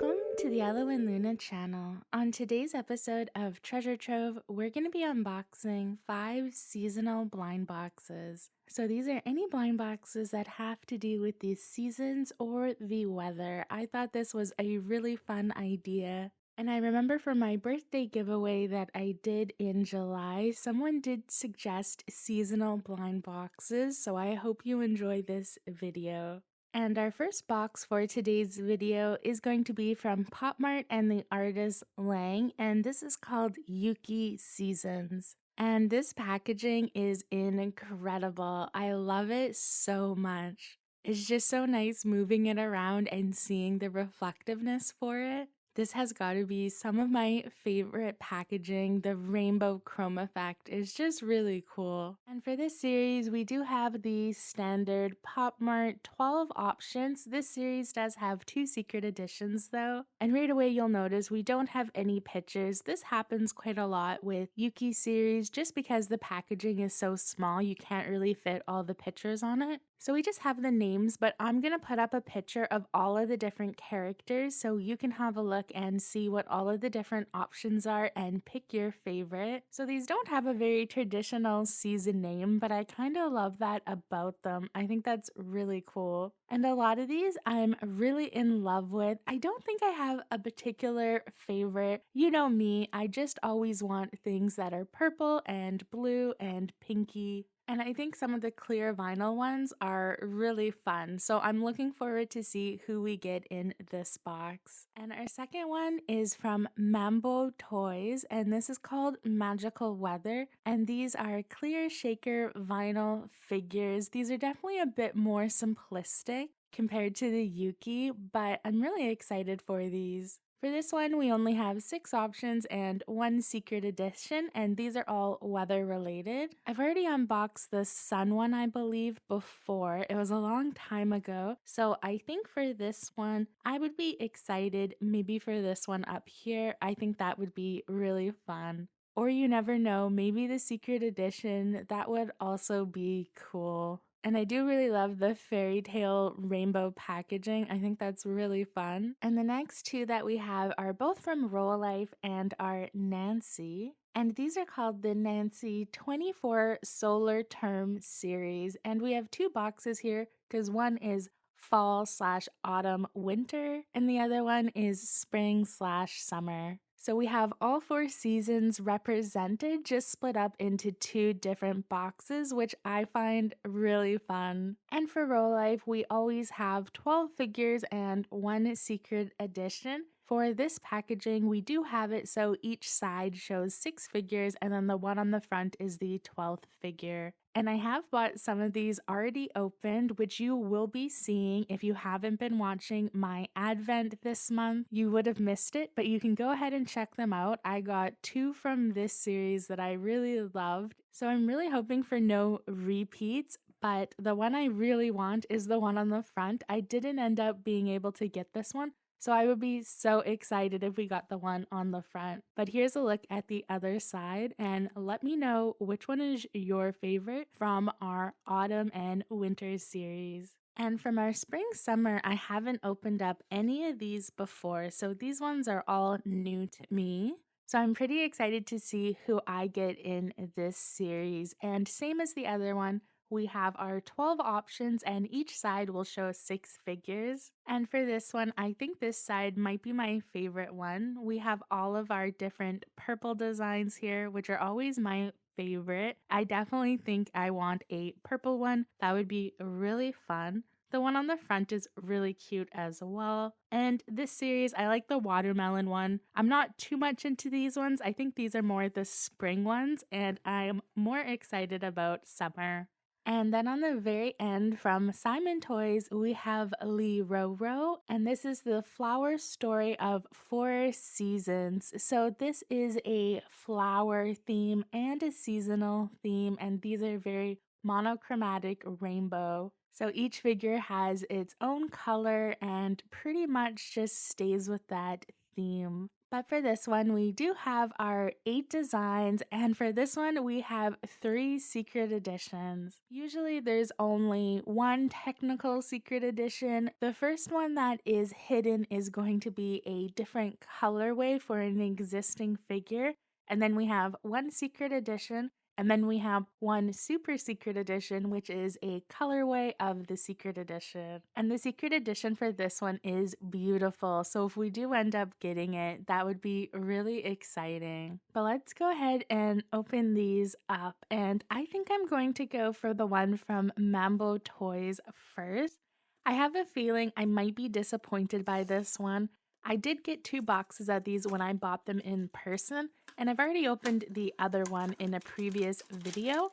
Welcome to the Aloe and Luna channel. On today's episode of Treasure Trove, we're going to be unboxing 5 seasonal blind boxes. So these are any blind boxes that have to do with the seasons or the weather. I thought this was a really fun idea. And I remember for my birthday giveaway that I did in July, someone did suggest seasonal blind boxes, so I hope you enjoy this video. And our first box for today's video is going to be from Popmart and the artist Lang, and this is called Yuki Seasons. And this packaging is incredible. I love it so much. It's just so nice moving it around and seeing the reflectiveness for it. This has got to be some of my favorite packaging. The rainbow chrome effect is just really cool. And for this series, we do have the standard Popmart 12 options. This series does have 2 secret editions though. And right away you'll notice we don't have any pictures. This happens quite a lot with Yuki series just because the packaging is so small, you can't really fit all the pictures on it. So we just have the names, but I'm going to put up a picture of all of the different characters so you can have a look and see what all of the different options are and pick your favorite. So these don't have a very traditional season name, but I kind of love that about them. I think that's really cool. And a lot of these I'm really in love with. I don't think I have a particular favorite. You know me, I just always want things that are purple and blue and pinky. And I think some of the clear vinyl ones are really fun. So I'm looking forward to see who we get in this box. And our second one is from Manbo Toys, and this is called Magical Weather. And these are clear shaker vinyl figures. These are definitely a bit more simplistic compared to the Yuki, but I'm really excited for these. For this one, we only have 6 options and 1 secret edition, and these are all weather related. I've already unboxed the sun one, I believe, before. It was a long time ago, so I think for this one, I would be excited maybe for this one up here. I think that would be really fun. Or you never know, maybe the secret edition, that would also be cool. And I do really love the fairy tale rainbow packaging. I think that's really fun. And the next 2 that we have are both from Rolife and are Nanci. And these are called the Nanci 24 Solar Term Series. And we have 2 boxes here because one is fall/autumn winter and the other one is spring/summer. So we have all 4 seasons represented, just split up into 2 different boxes, which I find really fun. And for Rolife, we always have 12 figures and 1 secret edition. For this packaging, we do have it so each side shows 6 figures and then the one on the front is the 12th figure. And I have bought some of these already opened, which you will be seeing if you haven't been watching my advent this month. You would have missed it, but you can go ahead and check them out. I got 2 from this series that I really loved. So I'm really hoping for no repeats, but the one I really want is the one on the front. I didn't end up being able to get this one, so I would be so excited if we got the one on the front. But here's a look at the other side and let me know which one is your favorite from our autumn and winter series. And from our spring summer, I haven't opened up any of these before, so these ones are all new to me. So I'm pretty excited to see who I get in this series. And same as the other one, we have our 12 options and each side will show 6 figures. And for this one, I think this side might be my favorite one. We have all of our different purple designs here, which are always my favorite. I definitely think I want a purple one. That would be really fun. The one on the front is really cute as well. And this series, I like the watermelon one. I'm not too much into these ones. I think these are more the spring ones, and I'm more excited about summer. And then on the very end from Simon Toys, we have Liroro, and this is the flower story of 4 seasons. So this is a flower theme and a seasonal theme, and these are very monochromatic rainbow. So each figure has its own color and pretty much just stays with that theme. But for this one, we do have our 8 designs, and for this one, we have 3 secret editions. Usually there's only one technical secret edition. The first one that is hidden is going to be a different colorway for an existing figure. And then we have one secret edition, and then we have one super secret edition, which is a colorway of the secret edition. And the secret edition for this one is beautiful. So if we do end up getting it, that would be really exciting. But let's go ahead and open these up. And I think I'm going to go for the one from Manbo Toys first. I have a feeling I might be disappointed by this one. I did get 2 boxes of these when I bought them in person, and I've already opened the other one in a previous video.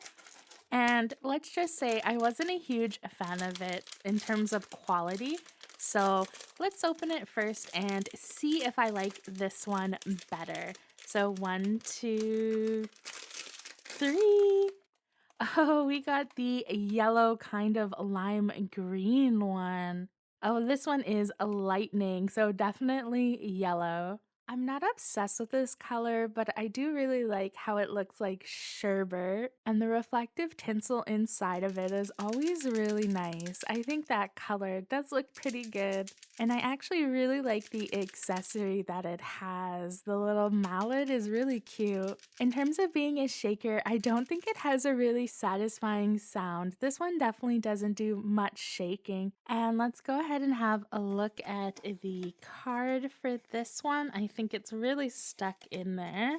And let's just say I wasn't a huge fan of it in terms of quality. So let's open it first and see if I like this one better. So 1, 2, 3. Oh, we got the yellow kind of lime green one. Oh, this one is a lightning, so definitely yellow. I'm not obsessed with this color, but I do really like how it looks like sherbet, and the reflective tinsel inside of it is always really nice. I think that color does look pretty good, and I actually really like the accessory that it has. The little mallet is really cute. In terms of being a shaker, I don't think it has a really satisfying sound. This one definitely doesn't do much shaking. And let's go ahead and have a look at the card for this one. I think it's really stuck in there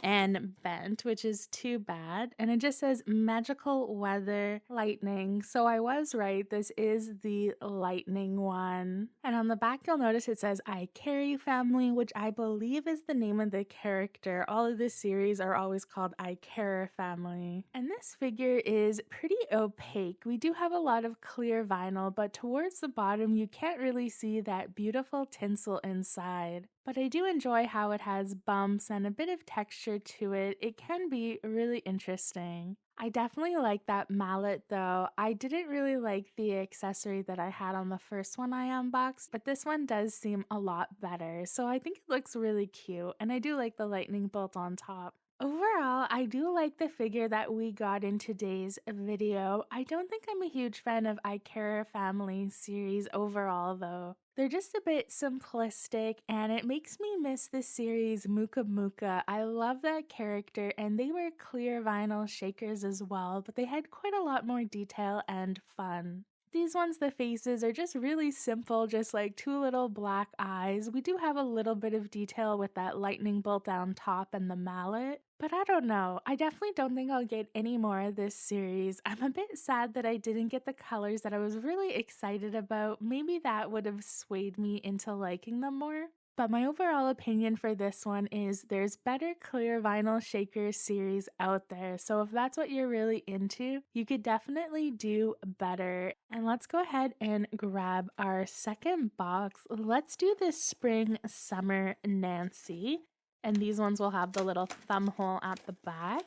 and bent, which is too bad. And it just says magical weather lightning. So I was right. This is the lightning one. And on the back, you'll notice it says ICARER family, which I believe is the name of the character. All of this series are always called ICARER family. And this figure is pretty opaque. We do have a lot of clear vinyl, but towards the bottom, you can't really see that beautiful tinsel inside. But I do enjoy how it has bumps and a bit of texture to it. It can be really interesting. I definitely like that mallet though. I didn't really like the accessory that I had on the first one I unboxed, but this one does seem a lot better. So I think it looks really cute, and I do like the lightning bolt on top. Overall, I do like the figure that we got in today's video. I don't think I'm a huge fan of ICARER family series overall though. They're just a bit simplistic, and it makes me miss the series Muka Muka. I love that character, and they were clear vinyl shakers as well, but they had quite a lot more detail and fun. These ones, the faces are just really simple, just like 2 little black eyes. We do have a little bit of detail with that lightning bolt down top and the mallet, but I don't know. I definitely don't think I'll get any more of this series. I'm a bit sad that I didn't get the colors that I was really excited about. Maybe that would have swayed me into liking them more. But my overall opinion for this one is there's better clear vinyl shakers series out there. So if that's what you're really into, you could definitely do better. And let's go ahead and grab our second box. Let's do this spring summer Nanci. And these ones will have the little thumb hole at the back.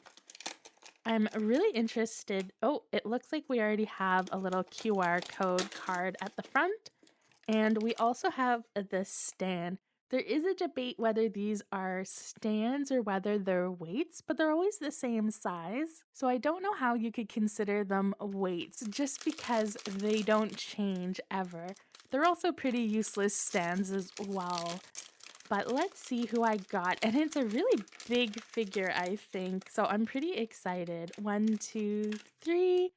I'm really interested. Oh, it looks like we already have a little QR code card at the front. And we also have this stand. There is a debate whether these are stands or whether they're weights, but they're always the same size. So I don't know how you could consider them weights just because they don't change ever. They're also pretty useless stands as well. But let's see who I got. And it's a really big figure, I think. So I'm pretty excited. 1, 2, 3.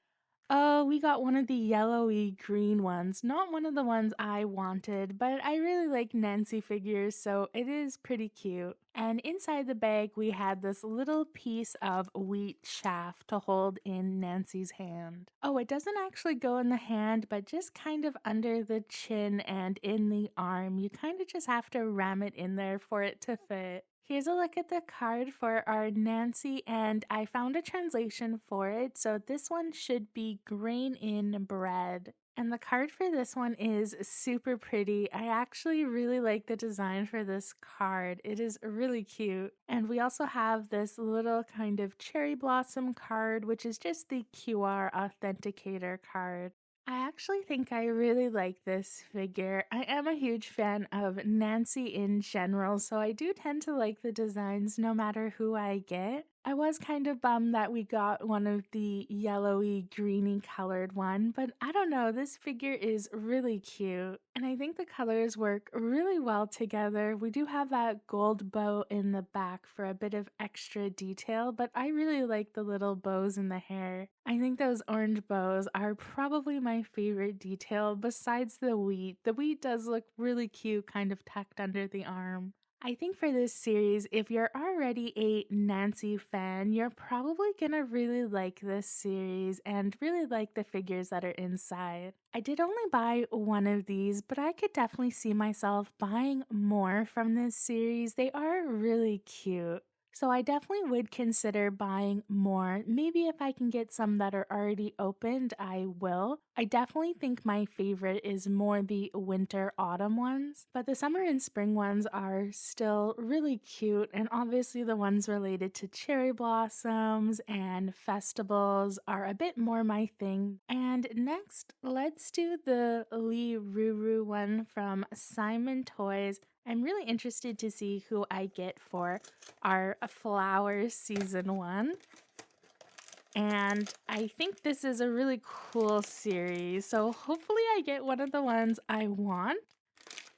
Oh, we got one of the yellowy green ones. Not one of the ones I wanted, but I really like Nanci figures, so it is pretty cute. And inside the bag, we had this little piece of wheat chaff to hold in Nanci's hand. Oh, it doesn't actually go in the hand, but just kind of under the chin and in the arm. You kind of just have to ram it in there for it to fit. Here's a look at the card for our Nanci, and I found a translation for it. So this one should be grain in bread. And the card for this one is super pretty. I actually really like the design for this card. It is really cute. And we also have this little kind of cherry blossom card, which is just the QR authenticator card. I actually think I really like this figure. I am a huge fan of Nanci in general, so I do tend to like the designs no matter who I get. I was kind of bummed that we got one of the yellowy, greeny colored one, but I don't know, this figure is really cute. And I think the colors work really well together. We do have that gold bow in the back for a bit of extra detail, but I really like the little bows in the hair. I think those orange bows are probably my favorite detail besides the wheat. The wheat does look really cute, kind of tucked under the arm. I think for this series, if you're already a Nanci fan, you're probably gonna really like this series and really like the figures that are inside. I did only buy one of these, but I could definitely see myself buying more from this series. They are really cute. So I definitely would consider buying more. Maybe if I can get some that are already opened, I will. I definitely think my favorite is more the winter autumn ones, but the summer and spring ones are still really cute, and obviously the ones related to cherry blossoms and festivals are a bit more my thing. And next, let's do the Liroro one from Simon Toys. I'm really interested to see who I get for our Flowers Season 1. And I think this is a really cool series. So hopefully I get one of the ones I want.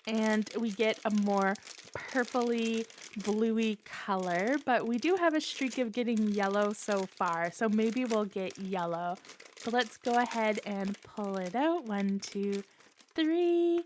And we get a more purpley, bluey color. But we do have a streak of getting yellow so far. So maybe we'll get yellow. So let's go ahead and pull it out. 1, 2, 3.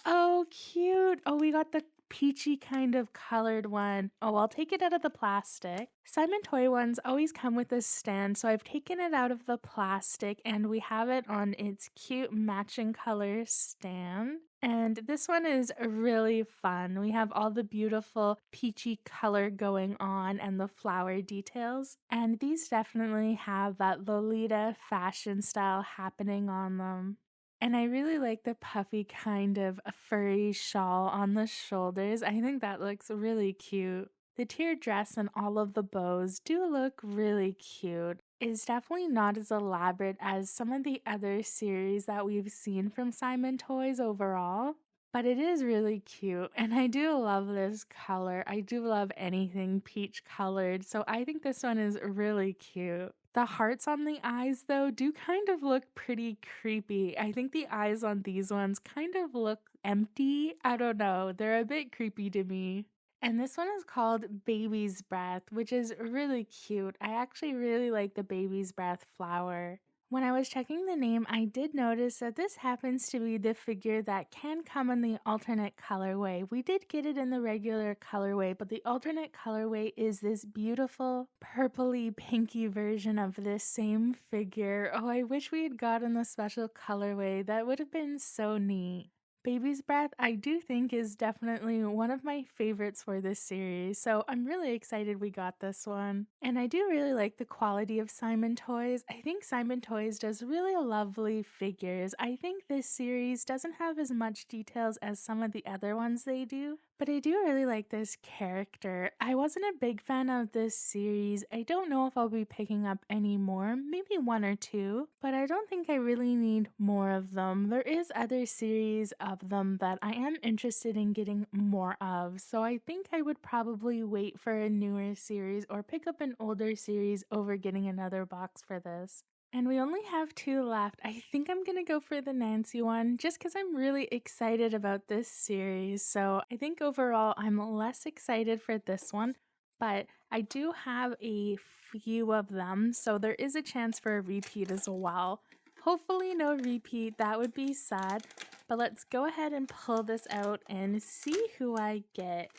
Oh, cute. Oh, we got the peachy kind of colored one. Oh, I'll take it out of the plastic. Simon Toy ones always come with this stand, so I've taken it out of the plastic and we have it on its cute matching color stand. And this one is really fun. We have all the beautiful peachy color going on and the flower details. And these definitely have that Lolita fashion style happening on them. And I really like the puffy kind of a furry shawl on the shoulders. I think that looks really cute. The tiered dress and all of the bows do look really cute. It's definitely not as elaborate as some of the other series that we've seen from Simon Toys overall, but it is really cute. And I do love this color. I do love anything peach colored, so I think this one is really cute. The hearts on the eyes, though, do kind of look pretty creepy. I think the eyes on these ones kind of look empty. I don't know. They're a bit creepy to me. And this one is called Baby's Breath, which is really cute. I actually really like the Baby's Breath flower. When I was checking the name, I did notice that this happens to be the figure that can come in the alternate colorway. We did get it in the regular colorway, but the alternate colorway is this beautiful purpley pinky version of this same figure. Oh, I wish we had gotten the special colorway. That would have been so neat. Baby's Breath, I do think, is definitely one of my favorites for this series, so I'm really excited we got this one. And I do really like the quality of Simon Toys. I think Simon Toys does really lovely figures. I think this series doesn't have as much details as some of the other ones they do, but I do really like this character. I wasn't a big fan of this series. I don't know if I'll be picking up any more, maybe 1 or 2, but I don't think I really need more of them. There is other series of them that I am interested in getting more of, so I think I would probably wait for a newer series or pick up an older series over getting another box for this. And we only have 2 left. I think I'm gonna go for the Nanci one just because I'm really excited about this series. So I think overall I'm less excited for this one, but I do have a few of them, so there is a chance for a repeat as well. Hopefully no repeat, that would be sad, but let's go ahead and pull this out and see who I get.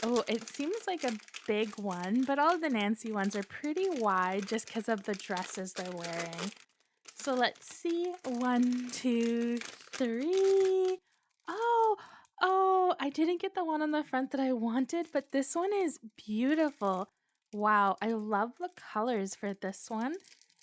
Oh, it seems like a big one, but all of the Nanci ones are pretty wide just because of the dresses they're wearing. So let's see. 1, 2, 3. Oh, I didn't get the one on the front that I wanted, but this one is beautiful. Wow, I love the colors for this one.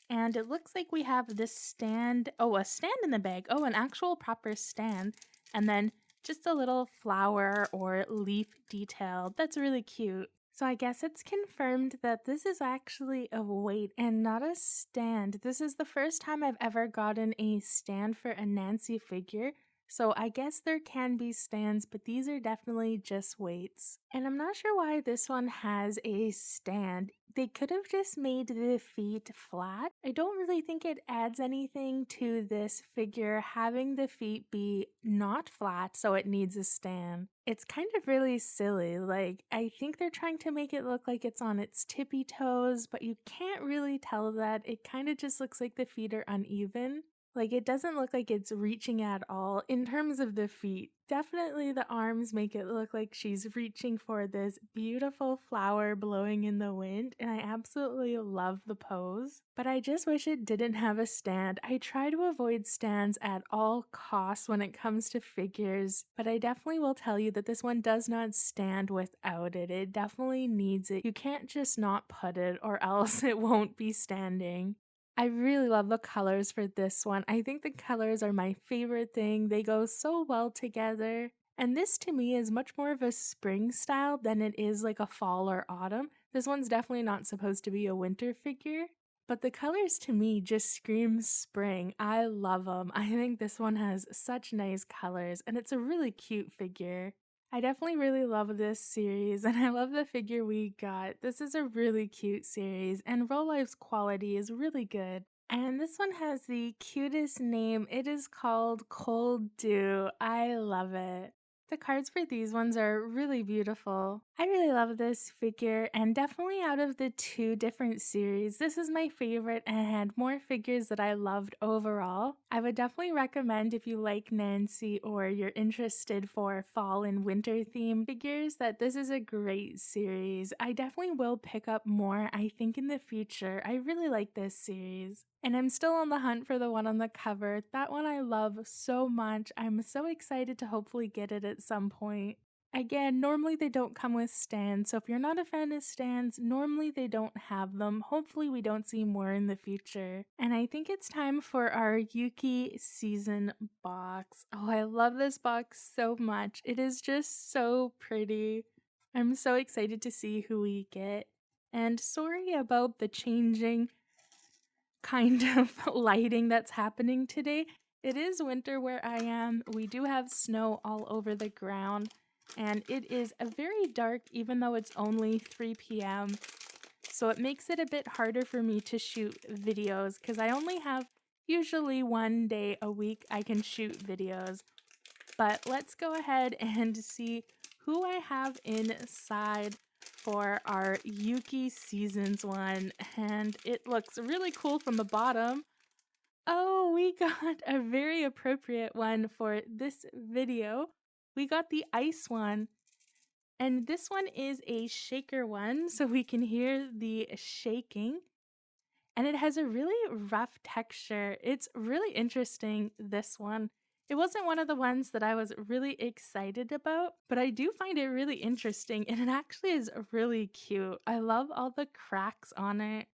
And it looks like we have this stand. Oh, a stand in the bag. Oh, an actual proper stand. And then just a little flower or leaf detail. That's really cute. So I guess it's confirmed that this is actually a weight and not a stand. This is the first time I've ever gotten a stand for a Nanci figure. So I guess there can be stands, but these are definitely just weights. And I'm not sure why this one has a stand. They could have just made the feet flat. I don't really think it adds anything to this figure having the feet be not flat, so it needs a stand. It's kind of really silly. Like, I think they're trying to make it look like it's on its tippy toes, but you can't really tell that. It kind of just looks like the feet are uneven. Like, it doesn't look like it's reaching at all in terms of the feet. Definitely the arms make it look like she's reaching for this beautiful flower blowing in the wind, and I absolutely love the pose. But I just wish it didn't have a stand. I try to avoid stands at all costs when it comes to figures, but I definitely will tell you that this one does not stand without it. It definitely needs it. You can't just not put it or else it won't be standing. I really love the colors for this one. I think the colors are my favorite thing. They go so well together. And this to me is much more of a spring style than it is like a fall or autumn. This one's definitely not supposed to be a winter figure. But the colors to me just scream spring. I love them. I think this one has such nice colors and it's a really cute figure. I definitely really love this series and I love the figure we got. This is a really cute series and Rolife's quality is really good. And this one has the cutest name. It is called Cold Dew. I love it. The cards for these ones are really beautiful. I really love this figure and definitely out of the two different series, this is my favorite and had more figures that I loved overall. I would definitely recommend if you like Nanci or you're interested for fall and winter theme figures that this is a great series. I definitely will pick up more, I think, in the future. I really like this series. And I'm still on the hunt for the one on the cover. That one I love so much. I'm so excited to hopefully get it at some point. Again, normally they don't come with stands, so if you're not a fan of stands, normally they don't have them. Hopefully we don't see more in the future. And I think it's time for our Yuki season box. Oh, I love this box so much. It is just so pretty. I'm so excited to see who we get. And sorry about the changing kind of lighting that's happening today. It is winter where I am. We do have snow all over the ground and it is a very dark even though it's only 3 p.m. So it makes it a bit harder for me to shoot videos because I only have usually one day a week I can shoot videos. But let's go ahead and see who I have inside for our Yuki Seasons one, and it looks really cool from the bottom. Oh, we got a very appropriate one for this video. We got the ice one, and this one is a shaker one, so we can hear the shaking. And it has a really rough texture. It's really interesting, this one. It wasn't one of the ones that I was really excited about, but I do find it really interesting and it actually is really cute. I love all the cracks on it.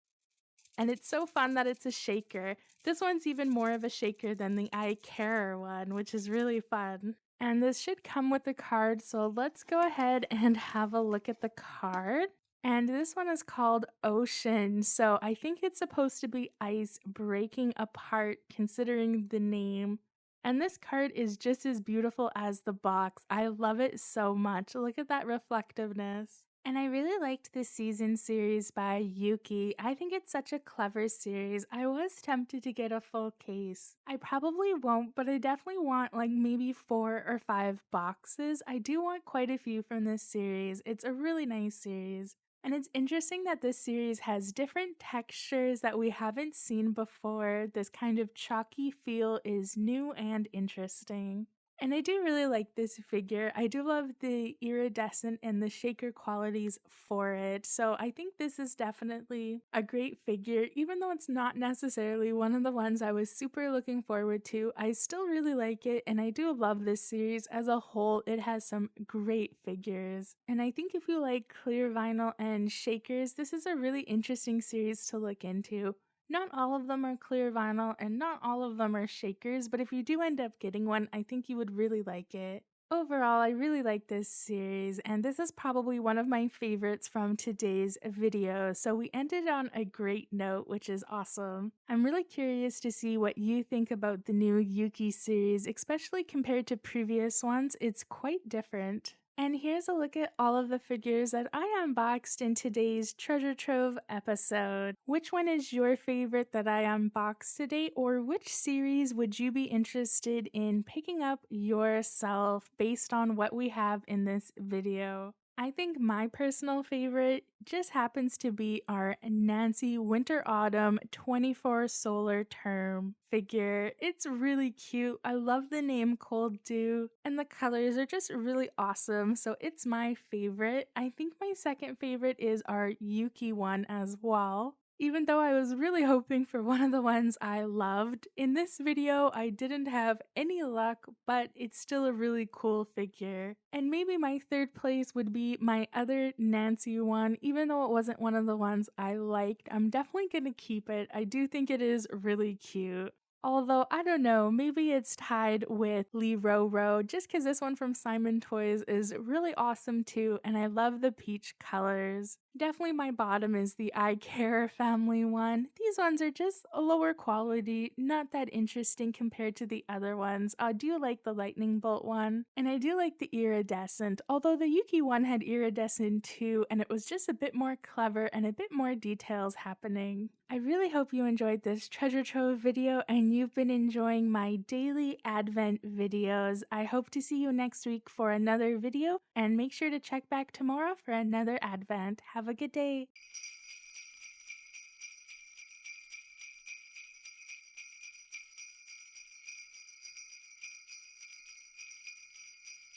And it's so fun that it's a shaker. This one's even more of a shaker than the ICARER one, which is really fun. And this should come with the card, so let's go ahead and have a look at the card. And this one is called Ocean, so I think it's supposed to be ice breaking apart considering the name. And this card is just as beautiful as the box. I love it so much. Look at that reflectiveness. And I really liked this season series by Yuki. I think it's such a clever series. I was tempted to get a full case. I probably won't, but I definitely want like maybe 4 or 5 boxes. I do want quite a few from this series. It's a really nice series. And it's interesting that this series has different textures that we haven't seen before. This kind of chalky feel is new and interesting. And I do really like this figure. I do love the iridescent and the shaker qualities for it. So I think this is definitely a great figure. Even though it's not necessarily one of the ones I was super looking forward to, I still really like it and I do love this series as a whole. It has some great figures. And I think if you like clear vinyl and shakers, this is a really interesting series to look into. Not all of them are clear vinyl and not all of them are shakers, but if you do end up getting one, I think you would really like it. Overall, I really like this series, and this is probably one of my favorites from today's video, so we ended on a great note, which is awesome. I'm really curious to see what you think about the new Yuki series, especially compared to previous ones. It's quite different. And here's a look at all of the figures that I unboxed in today's Treasure Trove episode. Which one is your favorite that I unboxed today, or which series would you be interested in picking up yourself based on what we have in this video? I think my personal favorite just happens to be our Nanci Winter Autumn 24 Solar Term figure. It's really cute. I love the name Cold Dew, and the colors are just really awesome, so it's my favorite. I think my second favorite is our Yuki one as well. Even though I was really hoping for one of the ones I loved, in this video I didn't have any luck, but it's still a really cool figure. And maybe my third place would be my other Nanci one, even though it wasn't one of the ones I liked. I'm definitely gonna keep it. I do think it is really cute. Although, I don't know, maybe it's tied with Liroro, just because this one from Simon Toys is really awesome too, and I love the peach colors. Definitely my bottom is the ICARER family one. These ones are just a lower quality, not that interesting compared to the other ones. I do like the lightning bolt one, and I do like the iridescent, although the Yuki one had iridescent too, and it was just a bit more clever and a bit more details happening. I really hope you enjoyed this Treasure Trove video and you've been enjoying my daily Advent videos. I hope to see you next week for another video, and make sure to check back tomorrow for another Advent. Have a good day.